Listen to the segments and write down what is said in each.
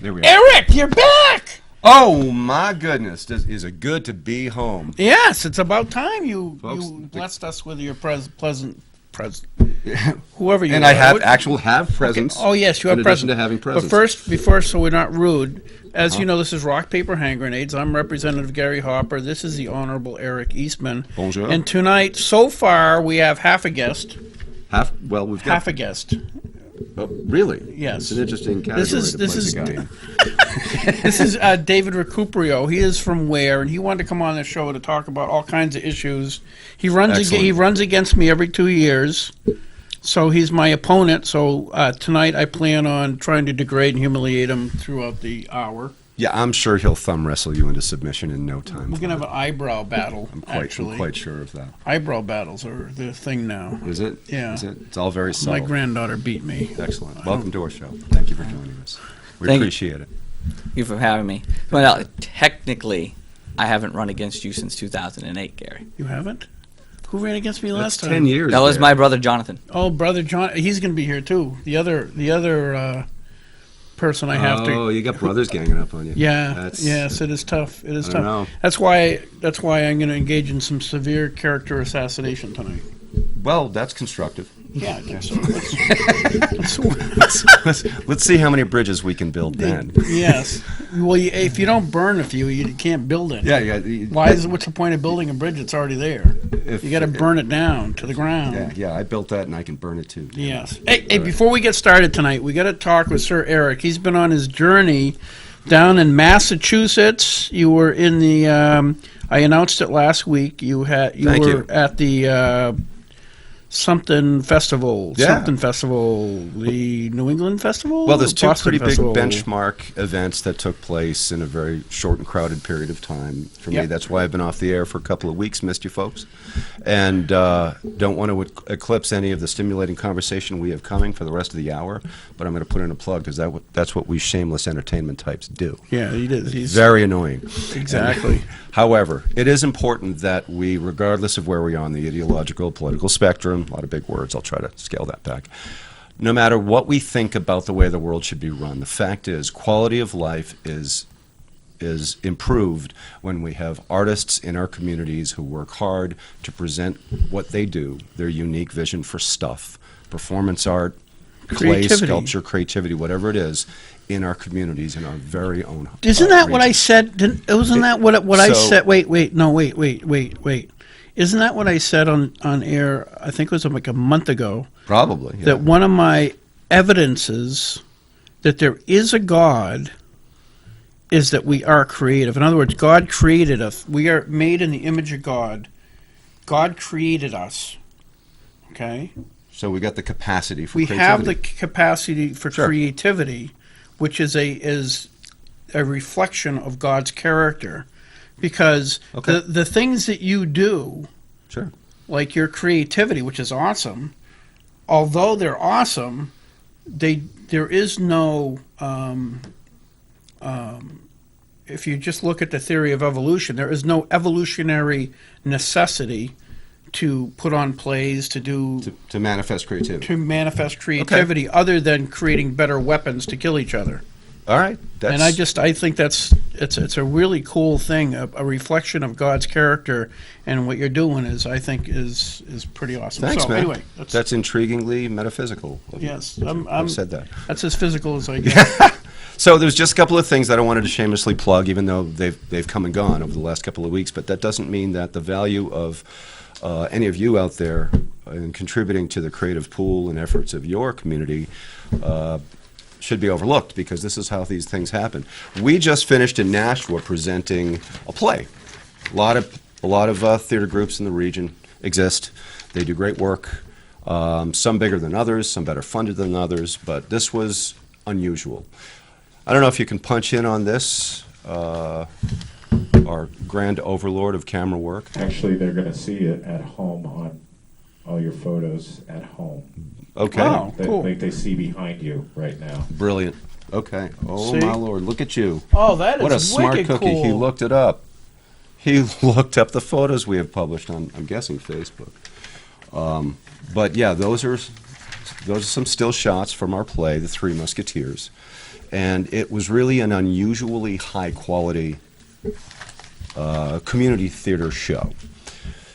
There we are. Eric, you're back! Oh, my goodness. Is it good to be home? Yes, it's about time you Folks, blessed us with your pleasant whoever you and are. I have presents. Okay. Oh, yes, you have in presents. addition to having presents. But first, before, so we're not rude, as you know, this is Rock, Paper, Hand Grenades. I'm Representative Gary Hopper. This is the Honorable Eric Eastman. Bonjour. And tonight, so far, we have half a guest. We've got Half a guest. Oh, really? Yes. It's an interesting category to place a guy in. This is David Recupero. He is from Ware, and he wanted to come on the show to talk about all kinds of issues. He runs against me every 2 years, so he's my opponent. So tonight I plan on trying to degrade and humiliate him throughout the hour. Yeah, I'm sure he'll thumb wrestle you into submission in no time. We're going to have an eyebrow battle, I'm actually. quite sure of that. Eyebrow battles are the thing now. Is it? Yeah. Is it? It's all very My subtle. granddaughter beat me. Excellent. Welcome to our show. Thank you for joining us. We Thank you. appreciate it. Thank you for having me. Well, technically, I haven't run against you since 2008, Gary. You haven't? Who ran against me last That's time? 10 years. That was there. my brother, Jonathan. Oh, brother John. He's going to be here, too. The other person I have to... Oh, you got brothers ganging up on you. Yeah, yes, it is tough. It is I tough. know. That's why I'm going to engage in some severe character assassination tonight. Well, that's constructive. Yeah, I think so. Let's see how many bridges we can build then. Yes. Well, if you don't burn a few, you can't build it. Yeah. What's the point of building a bridge that's already there? You got to burn it down to the ground. Yeah, I built that and I can burn it too. Yes. Hey, before we get started tonight, we got to talk with Sir Eric. He's been on his journey down in Massachusetts. You were in the I announced it last week. You were at the something festival, the New England Festival? Well, there's two Boston pretty Festival. big benchmark events that took place in a very short and crowded period of time. For me, that's why I've been off the air for a couple of weeks, missed you folks. And don't want to eclipse any of the stimulating conversation we have coming for the rest of the hour, but I'm going to put in a plug because that's what we shameless entertainment types do. Yeah, he did. He's very annoying. Exactly. However, it is important that we, regardless of where we are on the ideological, political spectrum, a lot of big words, I'll try to scale that back. No matter what we think about the way the world should be run, the fact is quality of life is improved when we have artists in our communities who work hard to present what they do, their unique vision for stuff, performance art, clay, sculpture, creativity, whatever it is, in our communities, in our very own. Isn't that what I said? Wasn't that what I so- said? Wait. Isn't that what I said on air? I think it was like a month ago. Probably. Yeah. That one of my evidences that there is a God is that we are creative. In other words, God created us. We are made in the image of God. God created us. Okay? So we got the capacity for We creativity. have the capacity for creativity, which is a reflection of God's character. Because the things that you do, like your creativity, which is awesome, although they're awesome, there is no, if you just look at the theory of evolution, there is no evolutionary necessity to put on plays, to manifest creativity. Other than creating better weapons to kill each other. All right. And I think it's a really cool thing, a reflection of God's character, and what you're doing is pretty awesome. Thanks, man. Anyway, that's intriguingly metaphysical. Yes, I've said that. That's as physical as I get. So there's just a couple of things that I wanted to shamelessly plug, even though they've come and gone over the last couple of weeks. But that doesn't mean that the value of any of you out there in contributing to the creative pool and efforts of your community should be overlooked, because this is how these things happen. We just finished in Nashua presenting a play. A lot of theater groups in the region exist. They do great work. Some bigger than others, some better funded than others, but this was unusual. I don't know if you can punch in on this, our grand overlord of camera work. Actually, they're going to see it at home on all your photos at home. Okay. Wow, cool. Like they see behind you right now. Brilliant. Okay. Oh, See? my Lord. Look at you. Oh, that is What a smart wicked cookie. cool. He looked it up. He looked up the photos we have published on, I'm guessing, Facebook. But, yeah, those are some still shots from our play, The Three Musketeers. And it was really an unusually high-quality community theater show.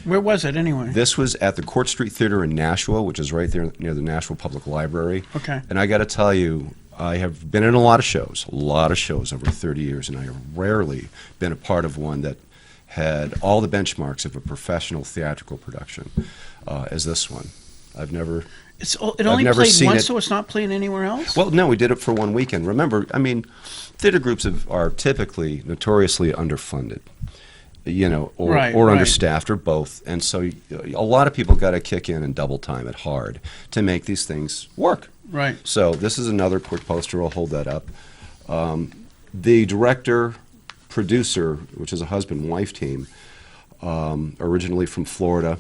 Where was it anyway? This was at the Court Street Theater in Nashua, which is right there near the Nashua Public Library. Okay. And I got to tell you, I have been in a lot of shows over 30 years, and I have rarely been a part of one that had all the benchmarks of a professional theatrical production as this one. It only never played seen once, it. so it's not playing anywhere else? Well, no, we did it for one weekend. Remember, I mean, theater groups are typically notoriously underfunded, or Right. understaffed, or both. And so a lot of people got to kick in and double time it hard to make these things work. Right. So this is another quick poster. I'll hold that up. The director, producer, which is a husband-wife team, originally from Florida.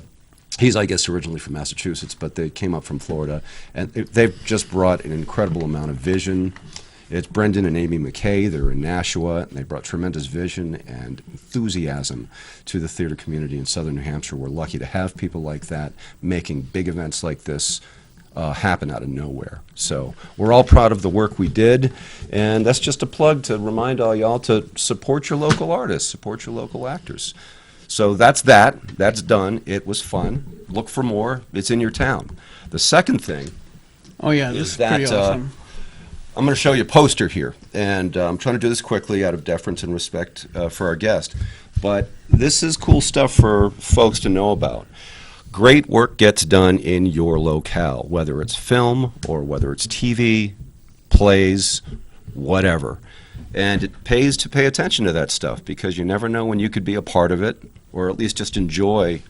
He's, I guess, originally from Massachusetts, but they came up from Florida. And they've just brought an incredible amount of vision. It's Brendan and Amy McKay. They're in Nashua, and they brought tremendous vision and enthusiasm to the theater community in southern New Hampshire. We're lucky to have people like that making big events like this happen out of nowhere. So we're all proud of the work we did, and that's just a plug to remind all y'all to support your local artists, support your local actors. So that's done. It was fun. Look for more. It's in your town. The second thing Oh, yeah, this is that pretty awesome. I'm going to show you a poster here, and I'm trying to do this quickly out of deference and respect for our guest. But this is cool stuff for folks to know about. Great work gets done in your locale, whether it's film or whether it's TV, plays, whatever. And it pays to pay attention to that stuff, because you never know when you could be a part of it, or at least just enjoy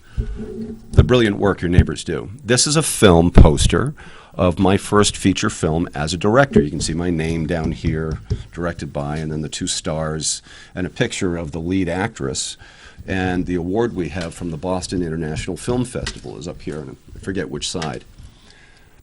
the brilliant work your neighbors do. This is a film poster of my first feature film as a director. You can see my name down here, directed by, and then the two stars, and a picture of the lead actress. And the award we have from the Boston International Film Festival is up here, and I forget which side.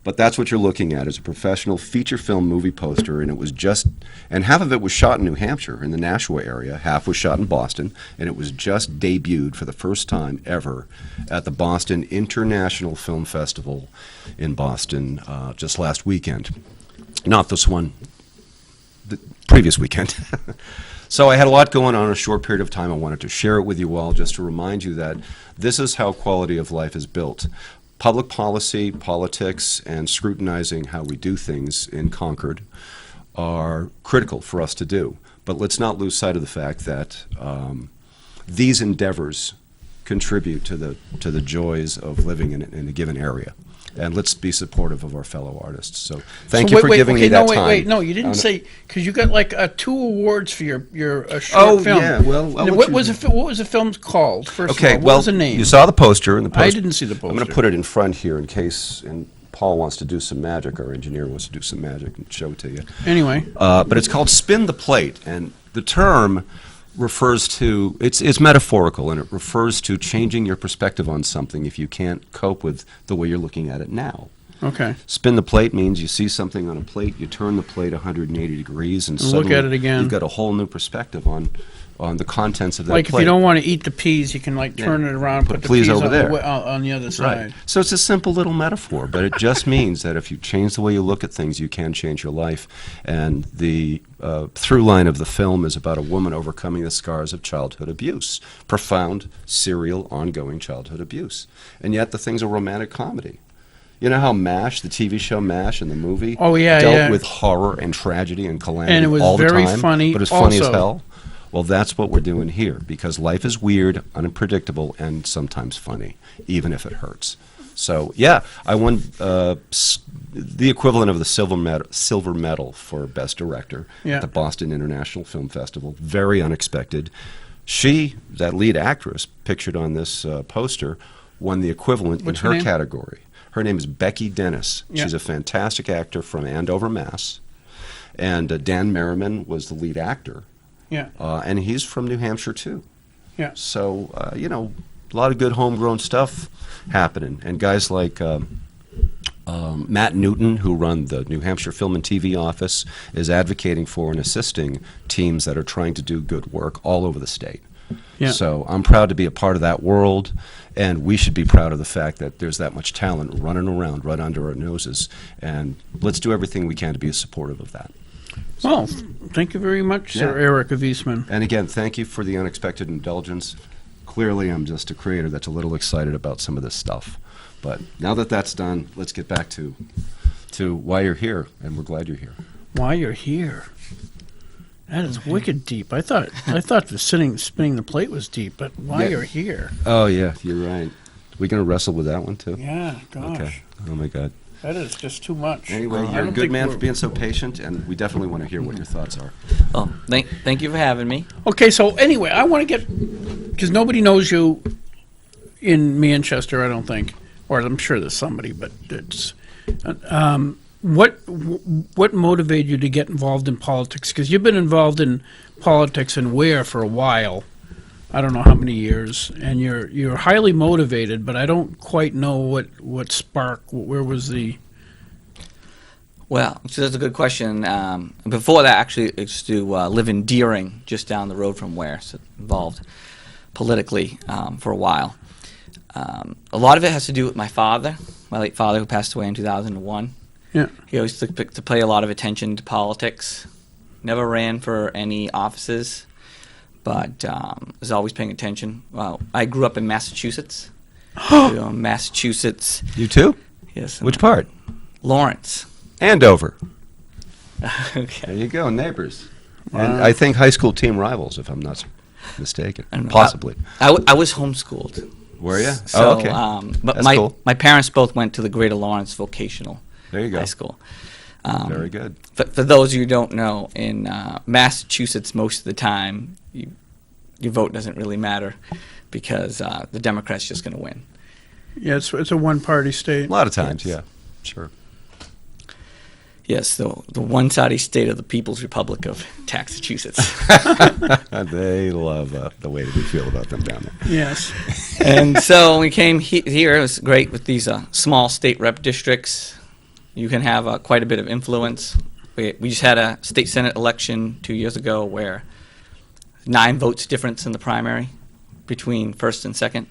But that's what you're looking at, is a professional feature film movie poster, and half of it was shot in New Hampshire, in the Nashua area, half was shot in Boston, and it was just debuted for the first time ever at the Boston International Film Festival in Boston just last weekend. Not this one, the previous weekend. So I had a lot going on in a short period of time. I wanted to share it with you all, just to remind you that this is how quality of life is built. Public policy, politics, and scrutinizing how we do things in Concord are critical for us to do. But let's not lose sight of the fact that these endeavors contribute to the joys of living in a given area. And let's be supportive of our fellow artists. So thank you for giving me that time. No, you didn't say, because you got like 2 awards for your short film. Oh, yeah, well, Now, what was the film called, first okay, of all? What well, was the name? you saw the poster. And the poster. I didn't see the poster. I'm going to put it in front here in case Paul wants to do some magic, our engineer wants to do some magic and show it to you. Anyway. But it's called Spin the Plate, and the term refers to, it's metaphorical, and it refers to changing your perspective on something if you can't cope with the way you're looking at it now. Okay. Spin the plate means you see something on a plate, you turn the plate 180 degrees, and look suddenly at it again. you've got a whole new perspective on the contents of that Like plate. if you don't want to eat the peas, you can turn it around, put the peas peas over on, there. on the other side. Right. So it's a simple little metaphor, but it just means that if you change the way you look at things, you can change your life. And the through line of the film is about a woman overcoming the scars of childhood abuse, profound, serial, ongoing childhood abuse. And yet the thing's a romantic comedy. You know how MASH, the TV show MASH and the movie, dealt with horror and tragedy and calamity And it was all the very time, funny but it's funny as also. hell? Well, that's what we're doing here, because life is weird, unpredictable, and sometimes funny, even if it hurts. So, yeah, I won the equivalent of the silver medal for Best Director at the Boston International Film Festival. Very unexpected. She, that lead actress pictured on this poster, won the equivalent What's in her her name? category. Her name is Becky Dennis. Yeah. She's a fantastic actor from Andover, Mass. And Dan Merriman was the lead actor. Yeah. And he's from New Hampshire, too. Yeah. So, a lot of good homegrown stuff happening. And guys like Matt Newton, who run the New Hampshire Film and TV office, is advocating for and assisting teams that are trying to do good work all over the state. Yeah. So I'm proud to be a part of that world, and we should be proud of the fact that there's that much talent running around right under our noses. And let's do everything we can to be supportive of that. Well, thank you very much, Sir Yeah. Eric of Eastman. And again, thank you for the unexpected indulgence. Clearly, I'm just a creator that's a little excited about some of this stuff. But now that that's done, let's get back to why you're here, and we're glad you're here. Why you're here? That is wicked deep. I thought the spinning the plate was deep, but why Yeah. you're here? Oh, yeah, you're right. We going to wrestle with that one, too? Yeah, gosh, Okay. Oh, my God. that is just too much. Anyway, I you're a don't good think man we're- for being so patient, and we definitely want to hear what your thoughts are. Well, thank you for having me. Okay, so anyway, I want to get, because nobody knows you in Manchester, I don't think, or I'm sure there's somebody, but it's, what motivated you to get involved in politics? Because you've been involved in politics and Ware for a while. I don't know how many years, and you're highly motivated, but I don't quite know what spark. Where was the? Well, so that's a good question. Before that, actually, I used to live in Deering, just down the road from Ware, so involved politically for a while. A lot of it has to do with my father, my late father, who passed away in 2001. Yeah. He always took to pay a lot of attention to politics. Never ran for any offices, but was always paying attention. Well, I grew up in Massachusetts. Massachusetts. You too? Yes. Which part? Lawrence. Andover. There Okay. you go, neighbors. And I think high school team rivals, if I'm not mistaken. I don't know. Possibly. I was homeschooled. Were you? So, Oh, okay. But That's my cool. my parents both went to the Greater Lawrence Vocational There you go. High School. Very good. For those of you who don't know, in Massachusetts, most of the time, your vote doesn't really matter because the Democrats just going to win. Yeah, it's a one-party state. A lot of times, yeah. Sure. Yes, the one-sided state of the People's Republic of Massachusetts. They love the way that we feel about them down there. Yes. And so when we came here, it was great with these small state rep districts. You can have quite a bit of influence. We just had a state senate election 2 years ago where 9 votes difference in the primary between first and second.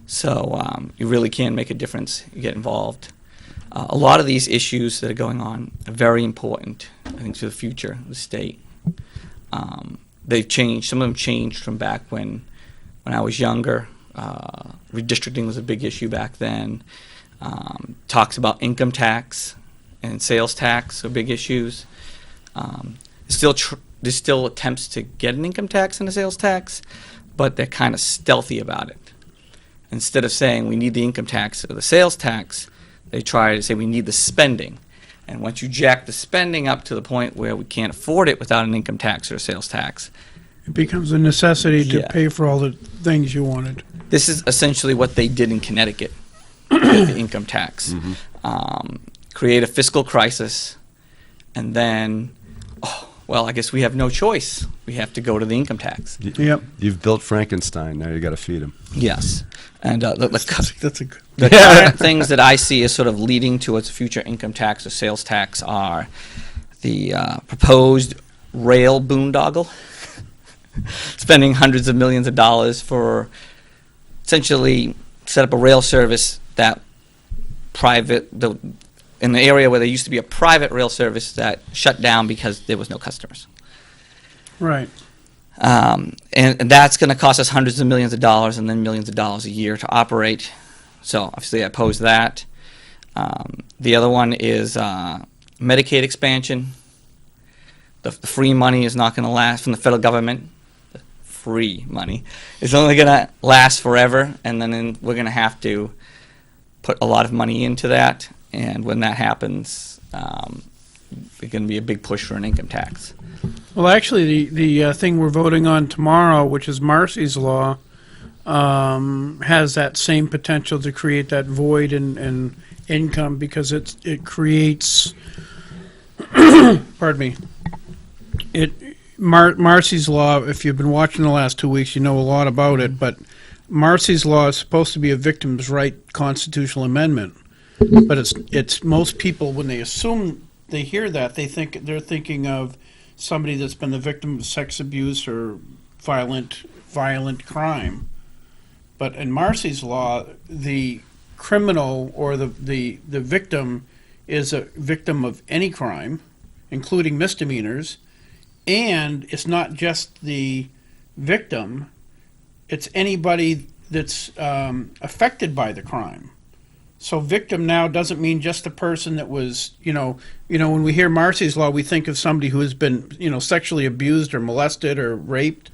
So you really can make a difference. You get involved. A lot of these issues that are going on are very important, I think, to the future of the state. They've changed. Some of them changed from back when I was younger. Redistricting was a big issue back then. Talks about income tax and sales tax are big issues. There's still attempts to get an income tax and a sales tax, but they're kind of stealthy about it. Instead of saying we need the income tax or the sales tax, they try to say we need the spending. And once you jack the spending up to the point where we can't afford it without an income tax or a sales tax, It becomes a necessity to Yeah. pay for all the things you wanted. this is essentially what they did in Connecticut with the income tax. Create a fiscal crisis, and then, I guess we have no choice. We have to go to the income tax. Yep. You've built Frankenstein. Now you got to feed him. Yes. And That's a good. the current things that I see as sort of leading towards future income tax or sales tax are the proposed rail boondoggle, spending hundreds of millions of dollars for essentially set up a rail service that in the area where there used to be a private rail service that shut down because there was no customers. Right. And that's going to cost us hundreds of millions of dollars and then millions of dollars a year to operate. So obviously I oppose that. The other one is Medicaid expansion. The free money is not going to last from the federal government. The free money is only going to last forever, and then we're going to have to put a lot of money into that. And when that happens, there's going to be a big push for an income tax. Well, actually, the thing we're voting on tomorrow, which is Marsys Law, has that same potential to create that void in income because it creates. Pardon me. Marsys Law. If you've been watching the last 2 weeks, you know a lot about it. But Marsys Law is supposed to be a victim's right constitutional amendment, but it's most people when they assume they hear that they're thinking of somebody that's been the victim of sex abuse or violent crime. But in Marsys Law, the criminal or the victim is a victim of any crime, including misdemeanors, and it's not just the victim, it's anybody that's affected by the crime. So victim now doesn't mean just the person that was, when we hear Marsys Law, we think of somebody who has been, sexually abused or molested or raped.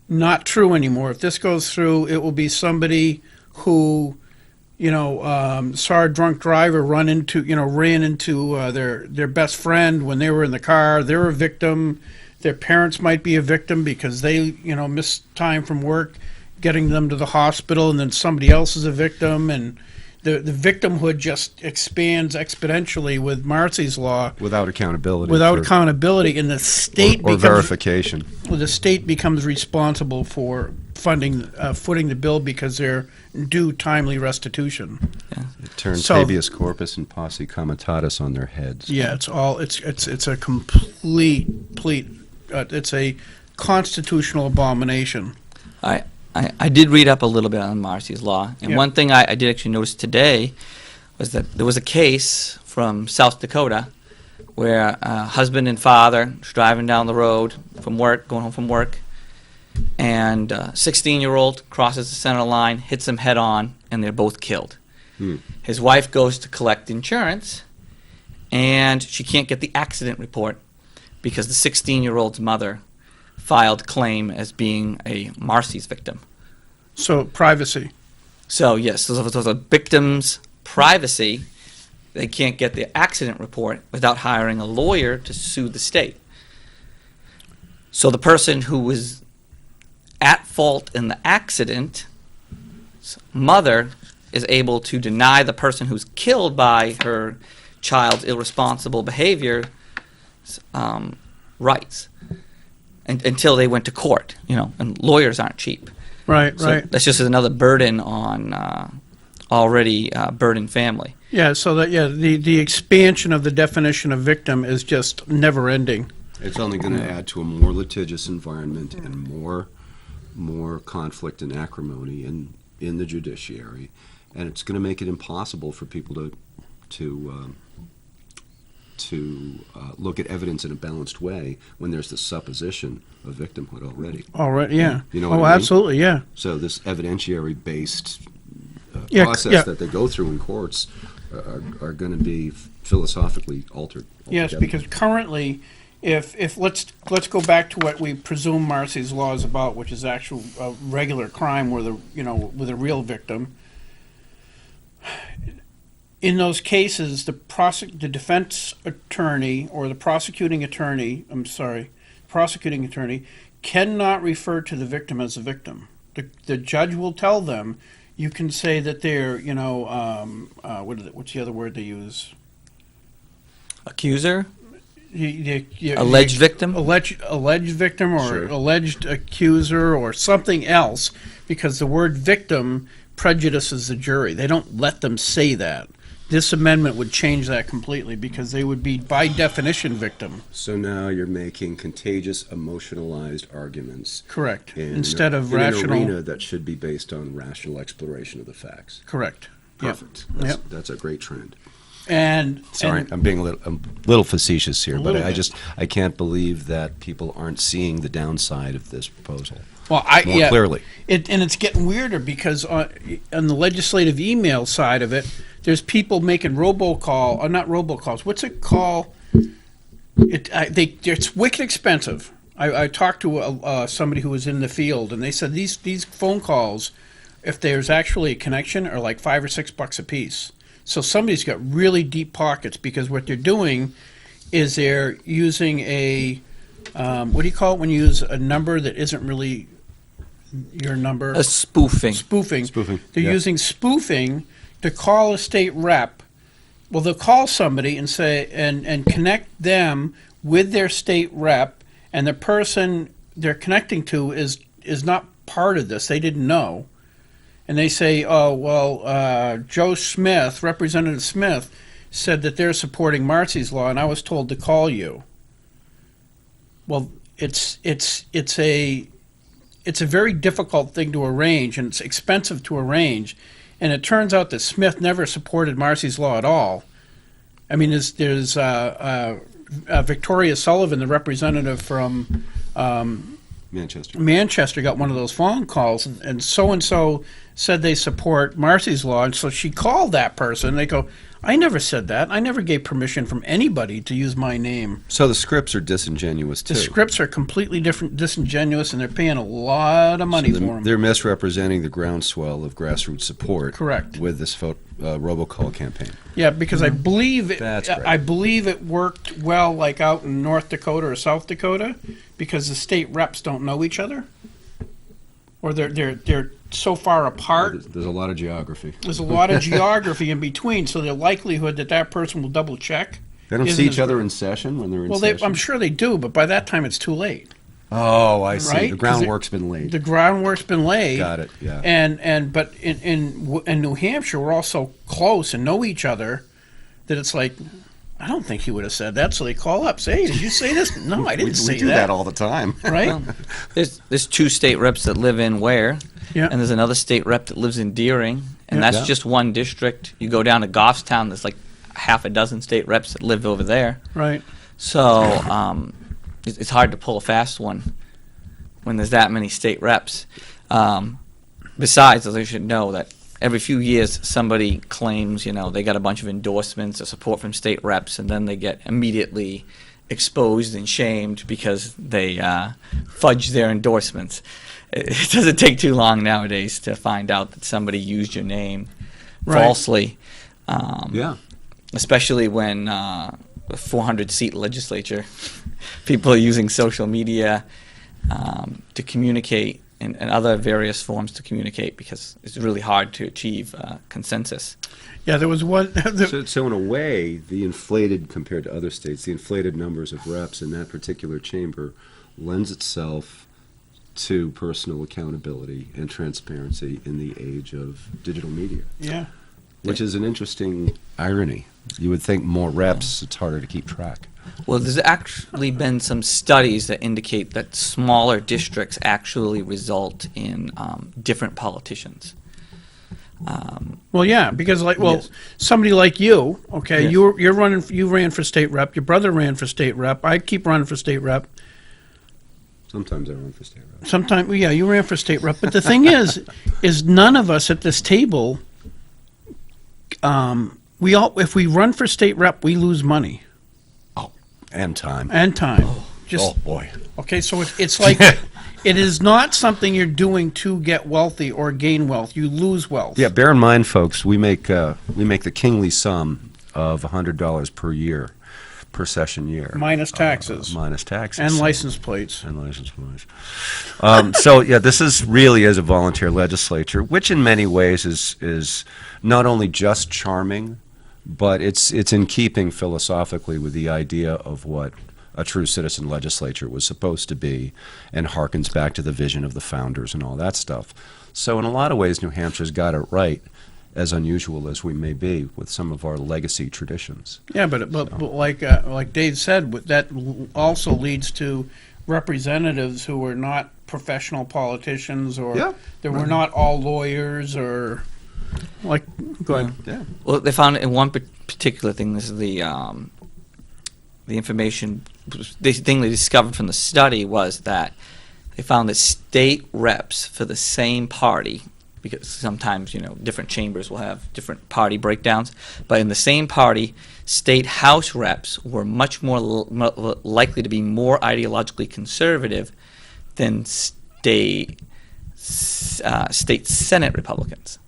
Not true anymore. If this goes through, it will be somebody who, saw a drunk driver ran into their best friend when they were in the car. They're a victim. Their parents might be a victim because they, missed time from work, getting them to the hospital, and then somebody else is a victim, and the victimhood just expands exponentially with Marsys Law. Without accountability. Without accountability, and the state or verification. The state becomes responsible for footing the bill because they're due timely restitution. It turns habeas corpus and posse comitatus on their heads. Yeah, it's a complete it's a constitutional abomination. I did read up a little bit on Marsys Law, and one thing I did actually notice today was that there was a case from South Dakota where a husband and father was driving down the road from work, going home from work, and a 16-year-old crosses the center line, hits him head on, and they're both killed. His wife goes to collect insurance, and she can't get the accident report because the 16-year-old's mother filed claim as being a Marsys victim. So privacy. So yes, so the victim's privacy, they can't get the accident report without hiring a lawyer to sue the state. So the person who was at fault in the accident, mother is able to deny the person who's killed by her child's irresponsible behavior rights. Until they went to court, and lawyers aren't cheap. Right. That's just another burden on already burdened family. Yeah, so the expansion of the definition of victim is just never ending. It's only going to add to a more litigious environment and more conflict and acrimony in the judiciary, and it's going to make it impossible for people to look at evidence in a balanced way when there's the supposition of victimhood already. Already, yeah. You know what I mean? Absolutely, yeah. So this evidentiary-based Yeah, process that they go through in courts are going to be philosophically altered. Yes, altogether. because currently, if let's go back to what we presume Marsys Law is about, which is actual regular crime with a real victim. In those cases, the defense attorney or the prosecuting attorney cannot refer to the victim as a victim. The judge will tell them, you can say that they're, what's the other word they use? Accuser? Alleged victim? Alleged victim or Sure. alleged accuser or something else, because the word victim prejudices the jury. They don't let them say that. This amendment would change that completely because they would be, by definition, victim. So now you're making contagious, emotionalized arguments. Correct. In Instead of in rational. an arena that should be based on rational exploration of the facts. Correct. Perfect. Yep. That's a great trend. And Sorry, and- I'm being a little facetious here, but little I bit. I can't believe that people aren't seeing the downside of this proposal Well, more clearly. And it's getting weirder because on the legislative email side of it, there's people making robocall, or not robocalls. What's it called? It's wicked expensive. I talked to somebody who was in the field, and they said these phone calls, if there's actually a connection, are like $5 or $6 a piece. So somebody's got really deep pockets because what they're doing is they're using a what do you call it when you use a number that isn't really your number? A spoofing. Spoofing. Spoofing, They're yeah. using spoofing to call a state rep. Well, they'll call somebody and say and connect them with their state rep, and the person they're connecting to is not part of this. They didn't know. And they say, oh, well, Joe Smith, Representative Smith, said that they're supporting Marsys Law, and I was told to call you. Well, it's a very difficult thing to arrange, and it's expensive to arrange. And it turns out that Smith never supported Marsys Law at all. I mean, there's Victoria Sullivan, the representative from Manchester, got one of those phone calls, and so said they support Marsys Law, and so she called that person. And they go, I never said that. I never gave permission from anybody to use my name. So the scripts are disingenuous too. The scripts are completely disingenuous, and they're paying a lot of money for them. They're misrepresenting the groundswell of grassroots support. Correct. With this robocall campaign. Yeah, because I believe That's right. I believe it worked well, like out in North Dakota or South Dakota, because the state reps don't know each other, or they're so far apart. There's a lot of geography. There's a lot of geography in between, so the likelihood that person will double check. They don't see each other in session when they're in session? Well, I'm sure they do, but by that time it's too late. Oh, I see. Right? The groundwork's been laid. The groundwork's been laid. Got it, yeah. But in New Hampshire, we're all so close and know each other that it's like, I don't think he would have said that. So they call up, say, hey, did you say this? No, I didn't say We do that all the time. Right? Well, there's 2 state reps that live in Ware, Yeah. and there's another state rep that lives in Deering, and Yeah. that's Yeah. just one district. You go down to Goffstown, there's like half a dozen state reps that live over there. Right. So it's hard to pull a fast one when there's that many state reps. Besides, as I should know, that every few years somebody claims, they got a bunch of endorsements or support from state reps, and then they get immediately exposed and shamed because they fudge their endorsements. It doesn't take too long nowadays to find out that somebody used your name falsely. Yeah. Especially when a 400-seat legislature, people are using social media to communicate and other various forms to communicate because it's really hard to achieve consensus. Yeah, there was one. So in a way, compared to other states, the inflated numbers of reps in that particular chamber lends itself to personal accountability and transparency in the age of digital media. Yeah. Which is an interesting irony. You would think more reps, it's harder to keep track. Well, there's actually been some studies that indicate that smaller districts actually result in different politicians. Well, yeah, because Yes. somebody like you, okay, Yes. you're running. You ran for state rep. Your brother ran for state rep. I keep running for state rep. Sometimes I run for state rep. Sometimes, yeah, you ran for state rep. But the thing is none of us at this table. If we run for state rep, we lose money And time. and time. Oh, boy. Okay, so it's like it is not something you're doing to get wealthy or gain wealth. You lose wealth. Yeah, bear in mind, folks, we make the kingly sum of $100 per year, per session year. Minus taxes. Minus taxes. And license plates. And license plates. So, yeah, this is really as a volunteer legislature, which in many ways is not only just charming, but it's in keeping philosophically with the idea of what a true citizen legislature was supposed to be and harkens back to the vision of the founders and all that stuff. So in a lot of ways, New Hampshire's got it right, as unusual as we may be with some of our legacy traditions. Yeah, but like Dave said, that also leads to representatives who were not professional politicians or Yeah. they were not all lawyers or go ahead. Yeah. Well, they found in one particular thing, this is the information, the thing they discovered from the study was that they found that state reps for the same party, because sometimes, different chambers will have different party breakdowns, but in the same party, state house reps were much more likely to be more ideologically conservative than state Senate Republicans.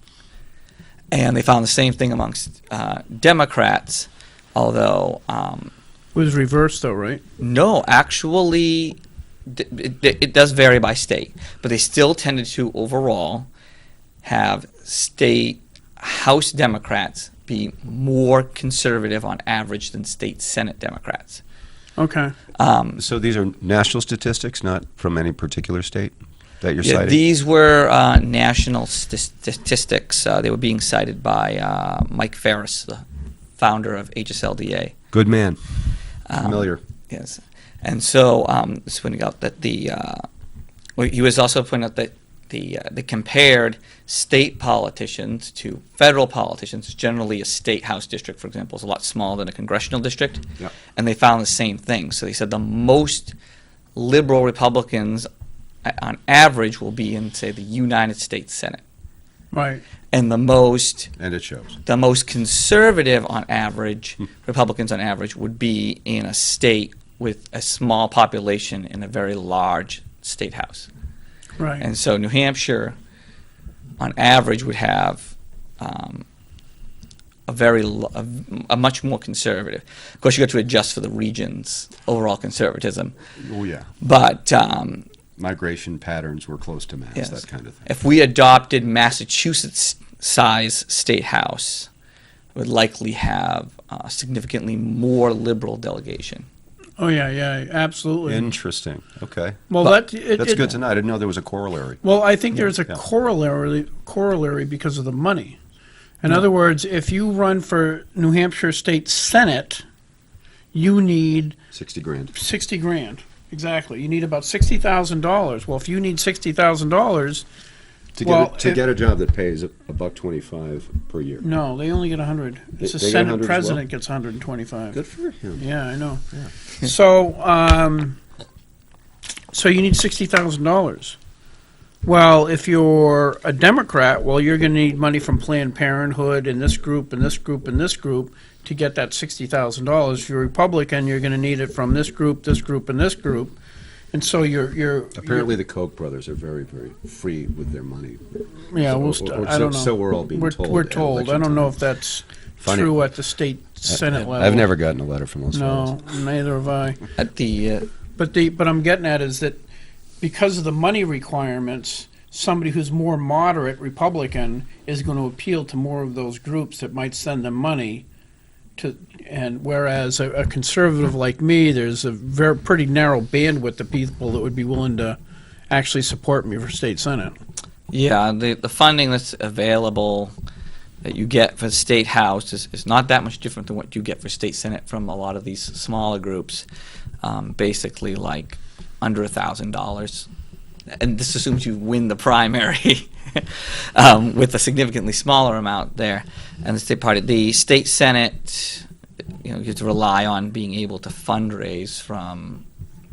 And they found the same thing amongst Democrats, although It was reversed though, right? no, actually, it does vary by state, but they still tended to overall have state House Democrats be more conservative on average than state Senate Democrats. Okay. So these are national statistics, not from any particular state that you're Yeah, citing? these were national statistics. They were being cited by Mike Ferris, the founder of HSLDA. Good man. Familiar. Yes, and so this pointing out that he was also pointing out that they compared state politicians to federal politicians. Generally, a state house district, for example, is a lot smaller than a congressional district, Yep. and they found the same thing. So they said the most liberal Republicans, on average, will be in, say, the United States Senate, Right. and the most conservative, on average, Republicans on average, would be in a state with a small population in a very large state house. Right. And so New Hampshire, on average, would have a much more conservative. Of course, you got to adjust for the region's overall conservatism. Oh, yeah. But Migration patterns were close to mass, yes, that kind of thing. if we adopted Massachusetts' size state house, it would likely have a significantly more liberal delegation. Oh yeah, yeah, absolutely. Interesting. Okay. Well, but That's good to know. I didn't know there was a corollary. Well, I think there's a Yeah. corollary because of the money. In other words, if you run for New Hampshire State Senate, you need 60 grand. 60 grand. Exactly. You need about $60,000. Well, if you need $60,000, To Well, get a job that pays $1.25 per year. no, they only get 100. It's the They get Senate 100 as president well? gets 125. Good for him. Yeah, I know. So you need $60,000. Well, if you're a Democrat, well, you're going to need money from Planned Parenthood and this group and this group and this group to get that $60,000. If you're a Republican, you're going to need it from this group, this group, and this group. And so Apparently, the Koch brothers are very, very free with their money. yeah, So- I don't know. So we're all being told. We're at told. I election don't know time. if that's Funny. true at the state Senate level. I've never gotten a letter from those fellows. No, neither have I. At the But I'm getting at is that because of the money requirements, somebody who's more moderate Republican is going to appeal to more of those groups that might send them money. And whereas a conservative like me, there's a pretty narrow bandwidth of people that would be willing to actually support me for state senate. Yeah, the funding that's available that you get for the state house is not that much different than what you get for state senate from a lot of these smaller groups. Basically, like under $1,000, and this assumes you win the primary with a significantly smaller amount there. And the state party, the state senate, you have to rely on being able to fundraise from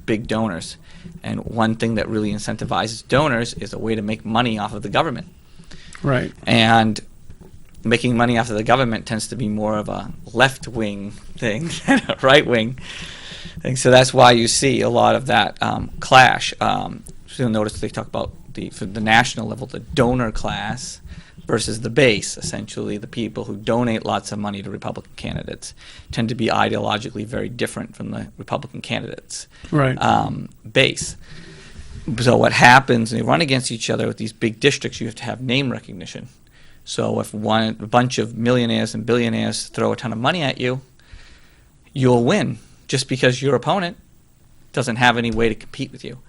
big donors. And one thing that really incentivizes donors is a way to make money off of the government. Right. And making money off of the government tends to be more of a left-wing thing than a right-wing thing. So that's why you see a lot of that clash. So you'll notice they talk about for the national level, the donor class versus the base. Essentially, the people who donate lots of money to Republican candidates tend to be ideologically very different from the Republican candidates' Right. base. So what happens when they run against each other with these big districts, you have to have name recognition. So if a bunch of millionaires and billionaires throw a ton of money at you, you'll win just because your opponent doesn't have any way to compete with you.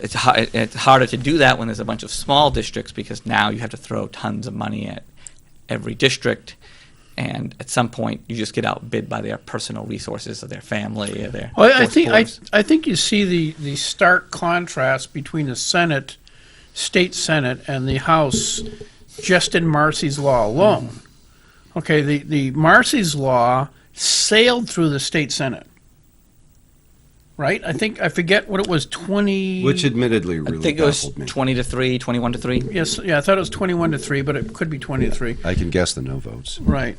It's harder to do that when there's a bunch of small districts because now you have to throw tons of money at every district, and at some point you just get outbid by their personal resources of their family or their. Well, force. I think you see the stark contrast between the Senate, state Senate, and the House just in Marsys Law alone. Okay, the Marsys Law sailed through the state Senate. Right? I forget what it was, 20... Which admittedly I really think it was baffled me. 20-3, 21-3. Yes, yeah, I thought it was 21-3, but it could be 20-3. I can guess the no votes. Right.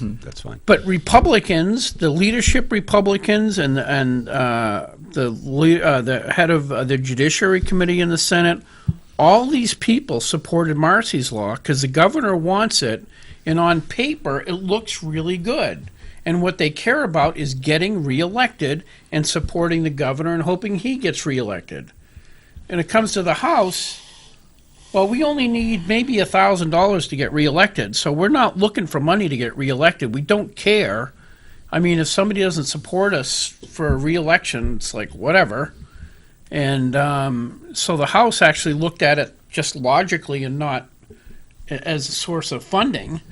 That's fine. But Republicans, the leadership Republicans, and the head of the Judiciary Committee in the Senate, all these people supported Marsys Law because the governor wants it, and on paper it looks really good. And what they care about is getting reelected and supporting the governor and hoping he gets reelected. And it comes to the House, well, we only need maybe $1,000 to get reelected. So we're not looking for money to get reelected. We don't care. I mean, if somebody doesn't support us for a reelection, it's like whatever. And so the House actually looked at it just logically and not as a source of funding.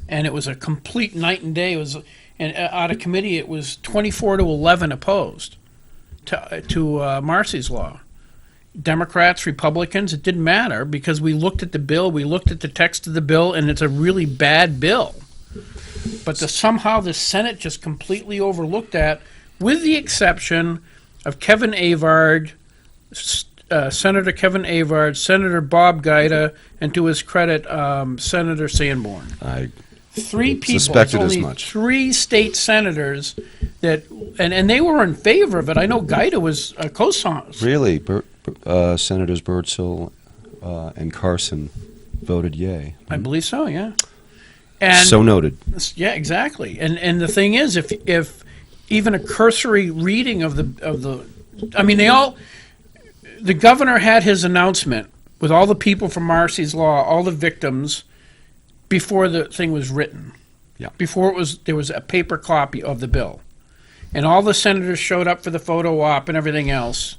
And it was a complete night and day. It was, and out of committee, it was 24-11 opposed to Marsys Law. Democrats, Republicans, it didn't matter because we looked at the bill, we looked at the text of the bill, and it's a really bad bill. But somehow the Senate just completely overlooked that, with the exception of Kevin Avard, Senator Kevin Avard, Senator Bob Guida, and to his credit, Senator Sanborn. I Three people. suspected it's as only much. 3 state senators that, and they were in favor of it. I know Guida was a co-sponsor. Really, Senators Birdsell and Carson voted yay. I believe so, yeah. And So noted. yeah, exactly. And the thing is, if even a cursory reading of the, I mean, the governor had his announcement with all the people from Marsys Law, all the victims, before the thing was written. Yeah. Before there was a paper copy of the bill, and all the senators showed up for the photo op and everything else,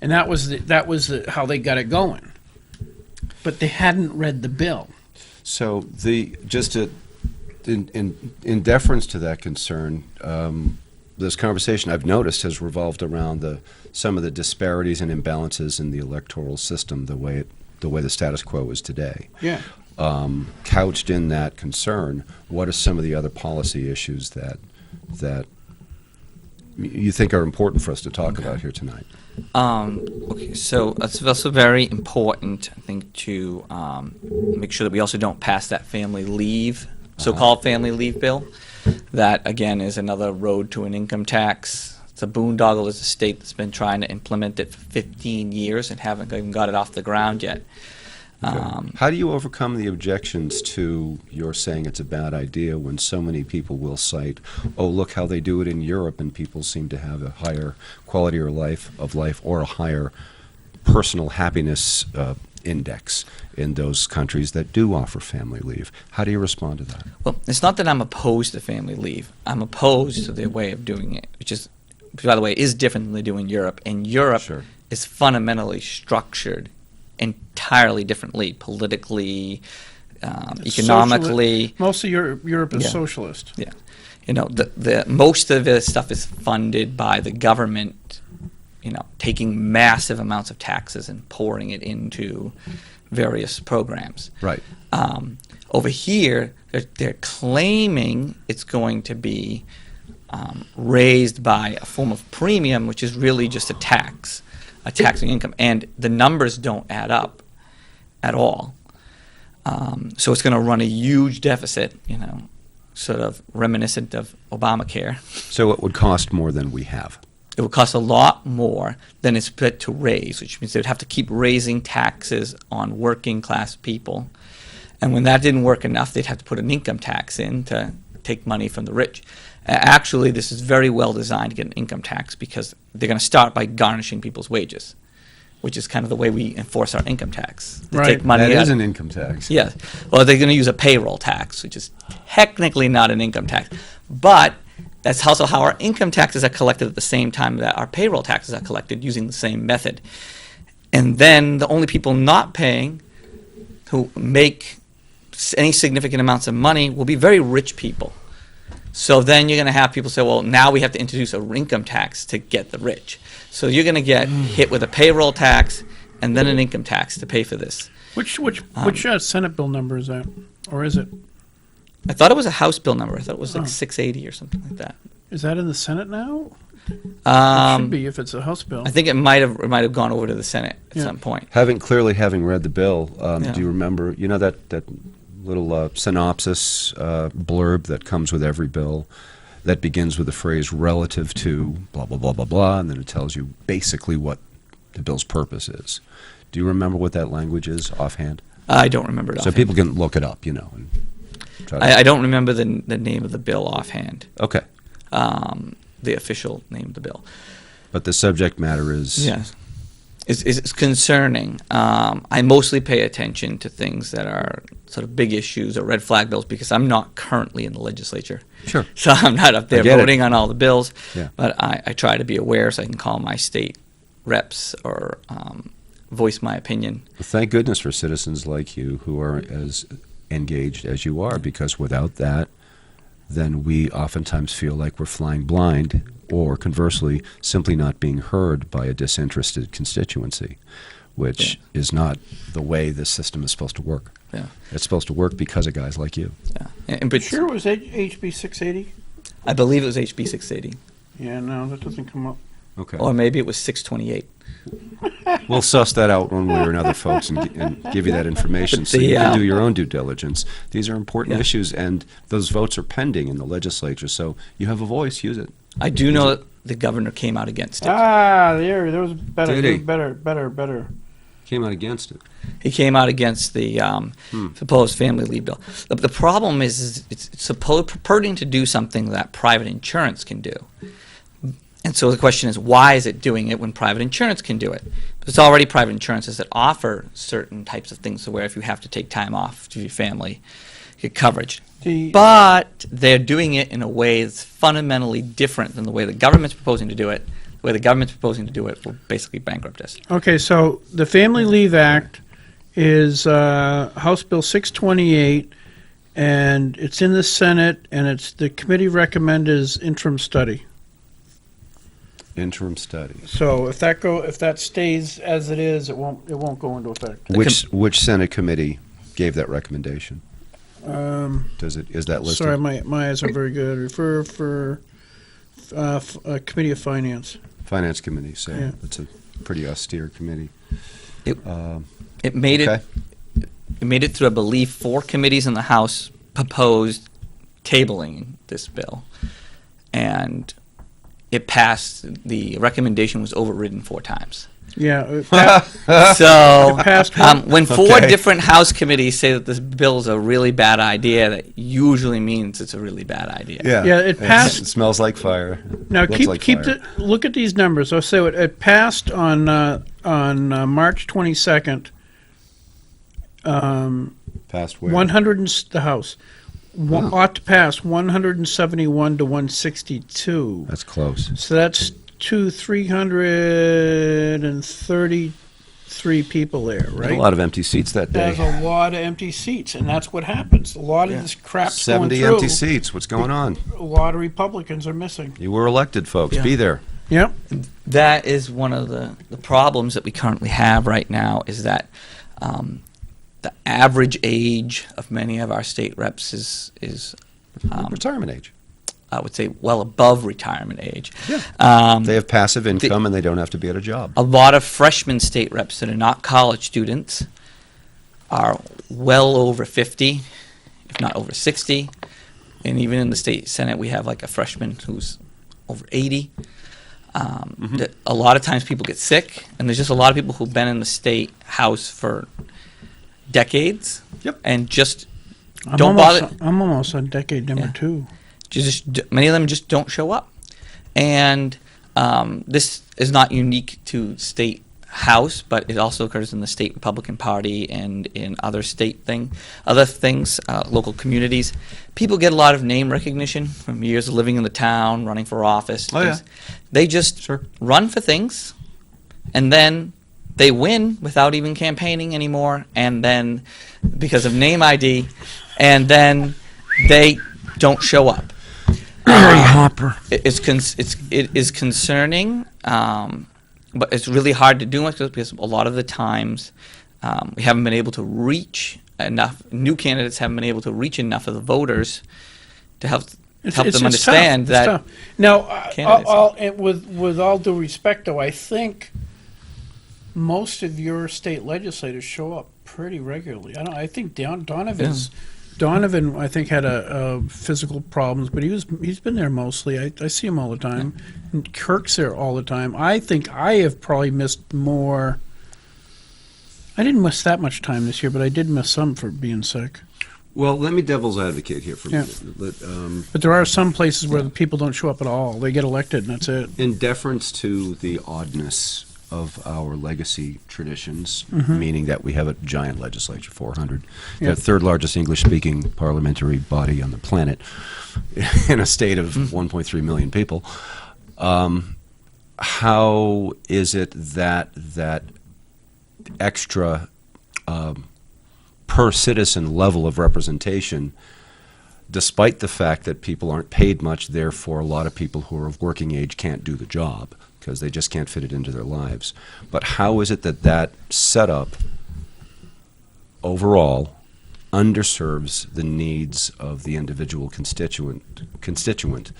and that was how they got it going. But they hadn't read the bill. So in deference to that concern, this conversation I've noticed has revolved around some of the disparities and imbalances in the electoral system, the way the status quo is today. Yeah. Couched in that concern, what are some of the other policy issues that you think are important for us to talk about here tonight? Okay, so it's also very important, I think, to make sure that we also don't pass that family leave, so-called family leave bill. That, again, is another road to an income tax. It's a boondoggle as a state that's been trying to implement it for 15 years and haven't even got it off the ground yet. How do you overcome the objections to your saying it's a bad idea when so many people will cite, oh, look how they do it in Europe, and people seem to have a higher quality of life or a higher personal happiness index in those countries that do offer family leave? How do you respond to that? Well, it's not that I'm opposed to family leave. I'm opposed to their way of doing it, which is, by the way, is different than they do in Europe. And Europe Sure. is fundamentally structured entirely differently, politically, economically. Most of Europe is Yeah. socialist. Yeah, you know, the most of this stuff is funded by the government, you know, taking massive amounts of taxes and pouring it into various programs. Right. Over here, they're claiming it's going to be raised by a form of premium, which is really just a taxing income, and the numbers don't add up at all. So it's going to run a huge deficit, you know, sort of reminiscent of Obamacare. So it would cost more than we have. It would cost a lot more than it's put to raise, which means they'd have to keep raising taxes on working class people. And when that didn't work enough, they'd have to put an income tax in to take money from the rich. Actually, this is very well designed to get an income tax because they're going to start by garnishing people's wages, which is kind of the way we enforce our income tax. They Right. take money That out. is an income tax. Yes. Well, they're going to use a payroll tax, which is technically not an income tax. But that's also how our income taxes are collected at the same time that our payroll taxes are collected using the same method. And then the only people not paying who make any significant amounts of money will be very rich people. So then you're going to have people say, well, now we have to introduce an income tax to get the rich. So you're going to get hit with a payroll tax and then an income tax to pay for this. Which Senate bill number is that, or is it? I thought it was a House bill number. I thought it was like Oh. 680 or something like that. Is that in the Senate now? It should be if it's a House bill. I think it might have gone over to the Senate at Yeah. some point. Having read the bill, Yeah. do you remember, you know, that little synopsis blurb that comes with every bill that begins with the phrase relative to blah, blah, blah, blah, blah, and then it tells you basically what the bill's purpose is. Do you remember what that language is offhand? I don't remember it So offhand. people can look it up, you know. And try to, I don't remember the name of the bill offhand, okay. the official name of the bill. But the subject matter is... Yes. It's concerning. I mostly pay attention to things that are sort of big issues or red flag bills because I'm not currently in the legislature. Sure. So I'm not up there get it. voting on all the bills. Yeah. But I try to be aware so I can call my state reps or voice my opinion. Thank goodness for citizens like you who are as engaged as you are, because without that, then we oftentimes feel like we're flying blind, or conversely, simply not being heard by a disinterested constituency, which is not the way this system is supposed to work. Yeah. It's supposed to work because of guys like you. Yeah. But Sure, it was HB 680. I believe it was HB 680, Yeah, no, that doesn't come up. Okay. or maybe it was 628. We'll suss that out one way or another, folks, and give you that information But so you the, can do your own due diligence. These are important Yeah. issues, and those votes are pending in the legislature, so you have a voice, use it. I do know that the governor came out against it. There was better, Did he? better. Came out against it. He came out against the proposed family leave bill. The problem is it's purporting to do something that private insurance can do. And so the question is, why is it doing it when private insurance can do it? There's already private insurances that offer certain types of things, so where if you have to take time off to your family, you get coverage. But they're doing it in a way that's fundamentally different than the way the government's proposing to do it. The way the government's proposing to do it will basically bankrupt us. Okay, so the Family Leave Act is House Bill 628, and it's in the Senate, and it's the committee recommend is interim study. Interim study. So if that stays as it is, it won't go into effect. Which Senate committee gave that recommendation? Is that listed? Sorry, my eyes are very good. Refer for Committee of Finance. Finance committee, so Yeah. it's a pretty austere committee. It made Okay. it made it through, I believe, 4 committees in the House proposed tabling this bill, and it passed. The recommendation was overridden 4 times. Yeah. So passed when 4 Okay. different House committees say that this bill is a really bad idea, that usually means it's a really bad idea. Yeah, it passed- It smells like fire. Now Looks like fire. look at these numbers. I'll say it passed on March 22nd. Passed where? 100 the House ought to pass 171 to 162. That's close. So that's 333 people there, right? A lot of empty seats that There's day. a lot of empty seats, and that's what happens. A lot of this crap's 70 going empty through. seats. What's going on? A lot of Republicans are missing. You were elected, folks. Yeah. Be there. Yep. That is one of the problems that we currently have right now, is that the average age of many of our state reps is Retirement age. I would say well above retirement age. Yeah. Um, They have passive income and they don't have to be at a job. a lot of freshman state reps that are not college students are well over 50, if not over 60. And even in the state Senate, we have like a freshman who's over 80. That a lot of times people get sick, and there's just a lot of people who've been in the state house for decades. Yep. And just I'm don't almost, bother. I'm almost on decade number Yeah. 2. Many of them just don't show up, and this is not unique to state house, but it also occurs in the state Republican Party and in other other things, local communities. People get a lot of name recognition from years of living in the town, running for office. Oh, yeah. They just run for things, and then they win without even campaigning anymore, and then because of name ID, and then they don't show up. It is concerning, but it's really hard to do much because a lot of the times we haven't been able to reach enough. New candidates haven't been able to reach enough of the voters to help them understand tough. It's that. tough. Now, candidates with all due respect, though, I think most of your state legislators show up pretty regularly. I think Donovan, I think, had a physical problems, but he's been there mostly. I see him all the time. And Kirk's there all the time. I think I have probably missed more. I didn't miss that much time this year, but I did miss some for being sick. Well, let me devil's advocate here for a Yeah. minute. But there are some places where the people don't show up at all. They get elected, and that's it. In deference to the oddness of our legacy traditions, Mm-hmm. meaning that we have a giant legislature, 400, Yeah. the third largest English-speaking parliamentary body on the planet, in a state of 1.3 million people, how is it that extra per citizen level of representation despite the fact that people aren't paid much, therefore a lot of people who are of working age can't do the job because they just can't fit it into their lives. But how is it that that setup overall underserves the needs of the individual constituent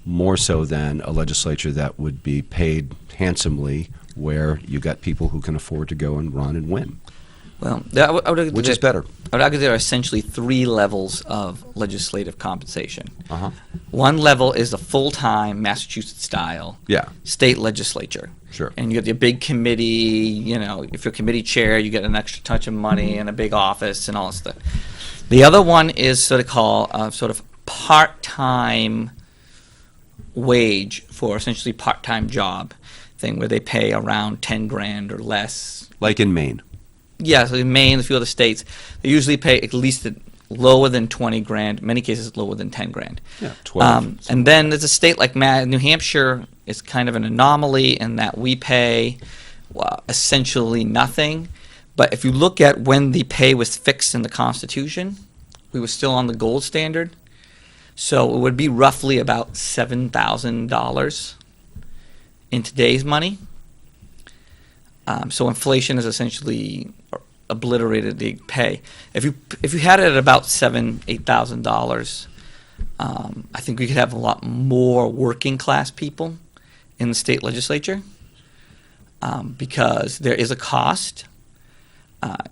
more so than a legislature that would be paid handsomely, where you got people who can afford to go and run and win? Well, I would argue Which is better? I would argue there are essentially three levels of legislative compensation. Uh-huh. One level is the full-time Massachusetts-style Yeah, state legislature. sure. And you get your big committee, you know, if you're committee chair, you get an extra touch of money and a big office and all that stuff. The other one is sort of part-time wage for essentially part-time job thing where they pay around 10 grand or less. Like in Maine. Yeah, so in Maine, a few other states, they usually pay at least lower than 20 grand, in many cases lower than 10 grand. Yeah, 12. And then there's a state like New Hampshire is kind of an anomaly in that we pay essentially nothing. But if you look at when the pay was fixed in the Constitution, we were still on the gold standard. So it would be roughly about $7,000 in today's money. So inflation has essentially obliterated the pay. If you had it at about $8,000, I think we could have a lot more working class people in the state legislature because there is a cost.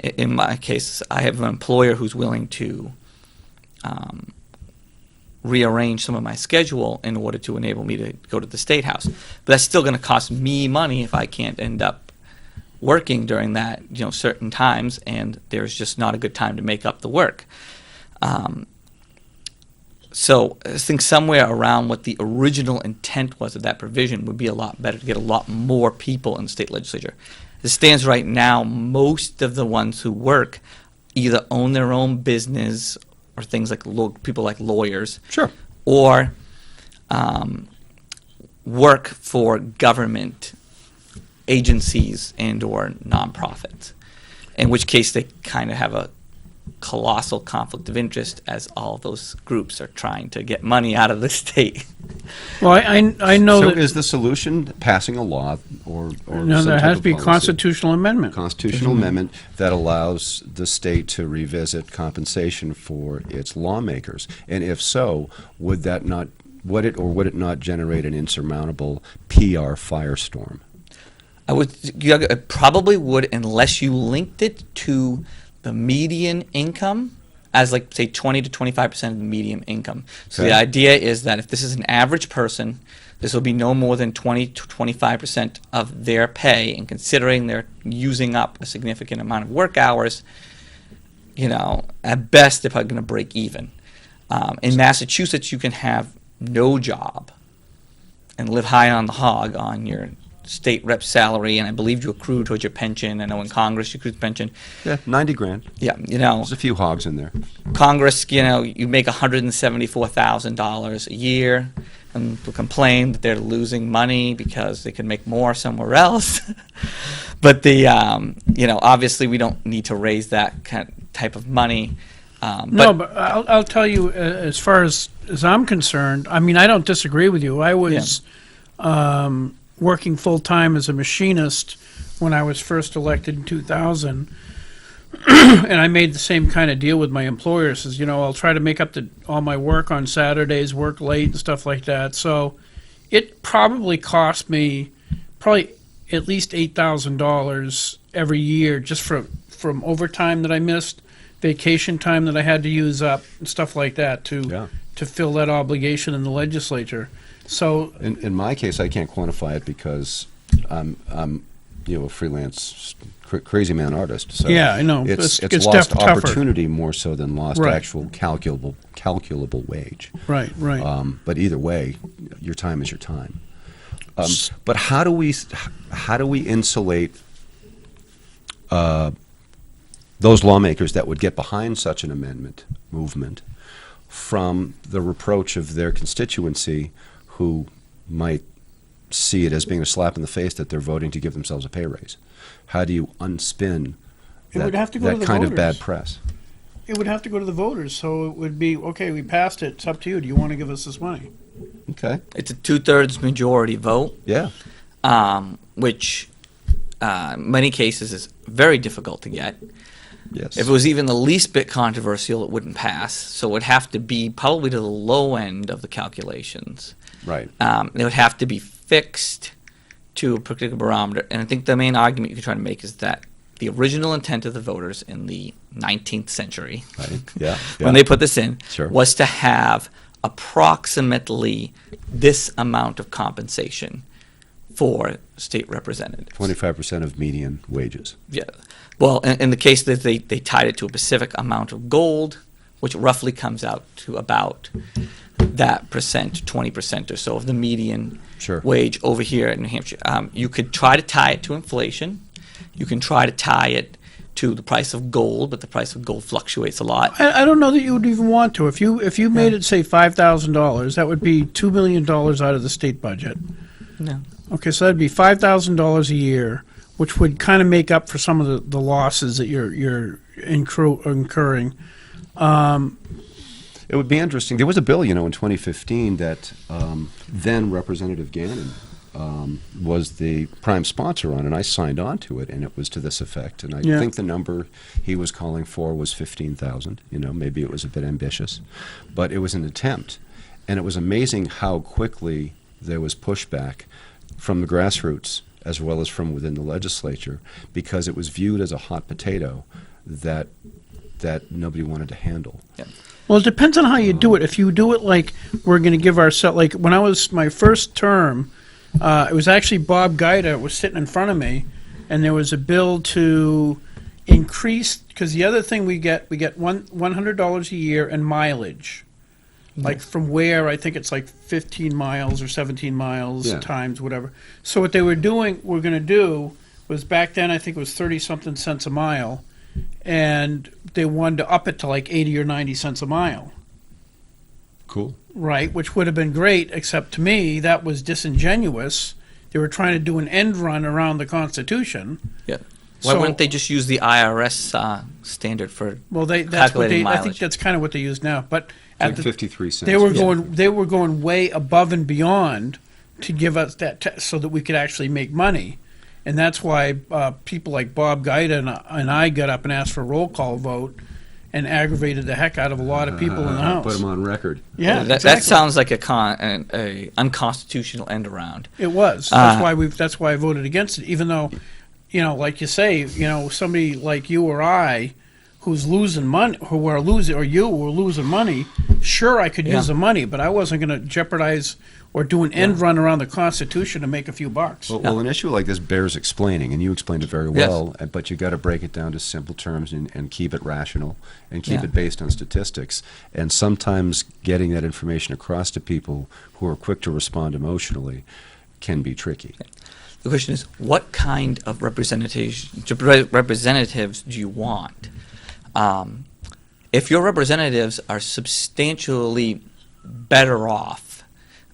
In my case, I have an employer who's willing to rearrange some of my schedule in order to enable me to go to the State House. But that's still going to cost me money if I can't end up working during that, certain times, and there's just not a good time to make up the work. So I think somewhere around what the original intent was of that provision would be a lot better to get a lot more people in the state legislature. As it stands right now, most of the ones who work either own their own business or things like people like lawyers, Sure. or work for government agencies and or nonprofits, in which case they kind of have a colossal conflict of interest as all those groups are trying to get money out of the state. Well, I know So that is the solution passing a law or no, some there type has to of be a policy? constitutional amendment. Constitutional amendment that allows the state to revisit compensation for its lawmakers? And if so, would it not generate an insurmountable PR firestorm? It probably would, unless you linked it to the median income as, like, say, 20 to 25% of the median income. So Okay. the idea is that if this is an average person, this will be no more than 20 to 25% of their pay, and considering they're using up a significant amount of work hours, at best they're probably going to break even. In Massachusetts, you can have no job and live high on the hog on your state rep salary, and I believe you accrue towards your pension. I know in Congress you accrue pension. Yeah, 90 grand. Yeah, There's a few hogs in there. Congress, you make $174,000 a year, and people complain that they're losing money because they can make more somewhere else. But obviously we don't need to raise that type of money. But I'll tell you, as far as I'm concerned, I mean, I don't disagree with you. I was working full-time as a machinist when I was first elected in 2000, and I made the same kind of deal with my employer. Says, I'll try to make up all my work on Saturdays, work late and stuff like that. So it probably cost me at least $8,000 every year just from overtime that I missed, vacation time that I had to use up, and stuff like that to fill that obligation in the legislature. So In my case, I can't quantify it because I'm a freelance crazy man artist. So yeah, I know. It's It's lost tougher. opportunity more so than lost Right. actual calculable wage. Right. But either way, your time is your time. But how do we insulate those lawmakers that would get behind such an movement from the reproach of their constituency, who might see it as being a slap in the face that they're voting to give themselves a pay raise? How do you unspin It would have to go to that the kind of voters. bad press? It would have to go to the voters, so it would be, okay, we passed it, it's up to you. Do you want to give us this money? Okay. It's a 2/3 majority vote, Yeah. which in many cases is very difficult to get. Yes. If it was even the least bit controversial, it wouldn't pass. So it would have to be probably to the low end of the calculations. Right. It would have to be fixed to a particular barometer. And I think the main argument you could try to make is that the original intent of the voters in the 19th century, Right. Yeah. when they put this in, Sure. was to have approximately this amount of compensation for state representatives. 25% of median wages. Yeah. Well, in the case that they tied it to a specific amount of gold, which roughly comes out to about that percent, 20% or so of the median Sure. wage over here in New Hampshire. You could try to tie it to inflation. You can try to tie it to the price of gold, but the price of gold fluctuates a lot. I don't know that you would even want to. If you made it, say, $5,000, that would be $2 million out of the state budget. No. Okay, so that'd be $5,000 a year, which would kind of make up for some of the losses that you're incurring. It would be interesting. There was a bill, in 2015 that then Representative Gannon was the prime sponsor on, and I signed on to it, and it was to this effect. And I Yeah. think the number he was calling for was 15,000. Maybe it was a bit ambitious, but it was an attempt. And it was amazing how quickly there was pushback from the grassroots as well as from within the legislature, because it was viewed as a hot potato that nobody wanted to handle. Yeah. Well, it depends on how you do it. If you do it like we're going to give ourselves, like when I was my first term, it was actually Bob Guida was sitting in front of me, and there was a bill to increase, because the other thing we get $100 a year in mileage, like from where I think it's like 15 miles or 17 miles Yeah. times whatever. So what they were going to do was, back then I think it was 30-something cents a mile, and they wanted to up it to like 80 or 90 cents a mile. Cool. Right, which would have been great, except to me, that was disingenuous. They were trying to do an end run around the Constitution. Yeah. Why So- wouldn't they just use the IRS standard for Well, that's what calculating I think mileage? that's kind of what they use now. But Like at the, 53 cents. they were Yeah. going way above and beyond to give us that so that we could actually make money. And that's why people like Bob Guida and I got up and asked for a roll call vote and aggravated the heck out of a lot of people in the House. Put them on record. Yeah, that exactly. sounds like a unconstitutional end around. It was. That's why I voted against it. Even though, like you say, somebody like you or I, who's losing money, or you were losing money. Sure, I could use the money, but I wasn't going to jeopardize or do an end run around the Constitution to make a few bucks. Well, an issue like this bears explaining, and you explained it very Yes. well, but you got to break it down to simple terms and keep it rational and keep Yeah. it based on statistics. And sometimes getting that information across to people who are quick to respond emotionally can be tricky. The question is, what kind of representatives do you want? If your representatives are substantially better off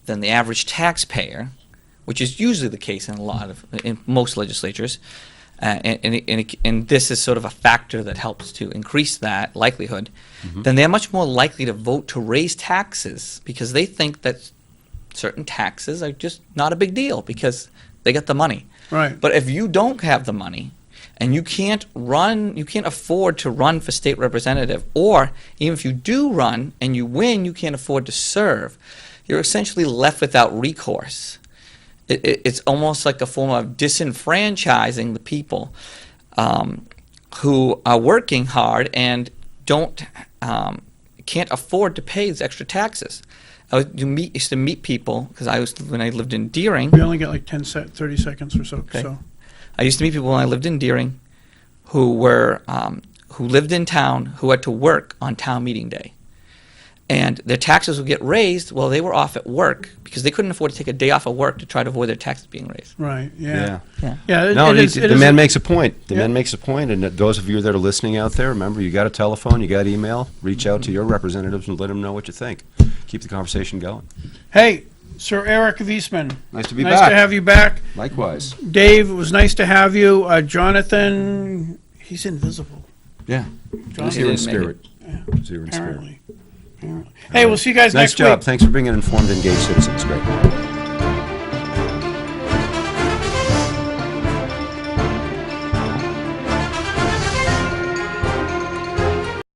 than the average taxpayer, which is usually the case in most legislatures, and this is sort of a factor that helps to increase that likelihood, then they're much more likely to vote to raise taxes because they think that certain taxes are just not a big deal because they got the money. Right. But if you don't have the money and you can't afford to run for state representative, or even if you do run and you win, you can't afford to serve, you're essentially left without recourse. It's almost like a form of disenfranchising the people who are working hard and can't afford to pay these extra taxes. Used to meet people, because when I lived in Deering. We only got like 30 seconds or so. Okay. So I used to meet people when I lived in Deering who lived in town, who had to work on town meeting day. And their taxes would get raised while they were off at work because they couldn't afford to take a day off of work to try to avoid their taxes being raised. right, yeah, Yeah. yeah. No, it the is man makes a point. The Yeah. man makes a point, and those of you that are listening out there, remember, you got a telephone, you got email, reach out to your representatives and let them know what you think. Keep the conversation going. Hey, Sir Eric of Eastman. Nice to be Nice back. to have you back. Likewise. Dave, it was nice to have you. Jonathan, he's invisible. Yeah. Jonathan, Here in didn't make spirit. Zero in spirit. Apparently. Hey, we'll see you guys Nice next job. week. Thanks for being an informed, engaged citizens. Great.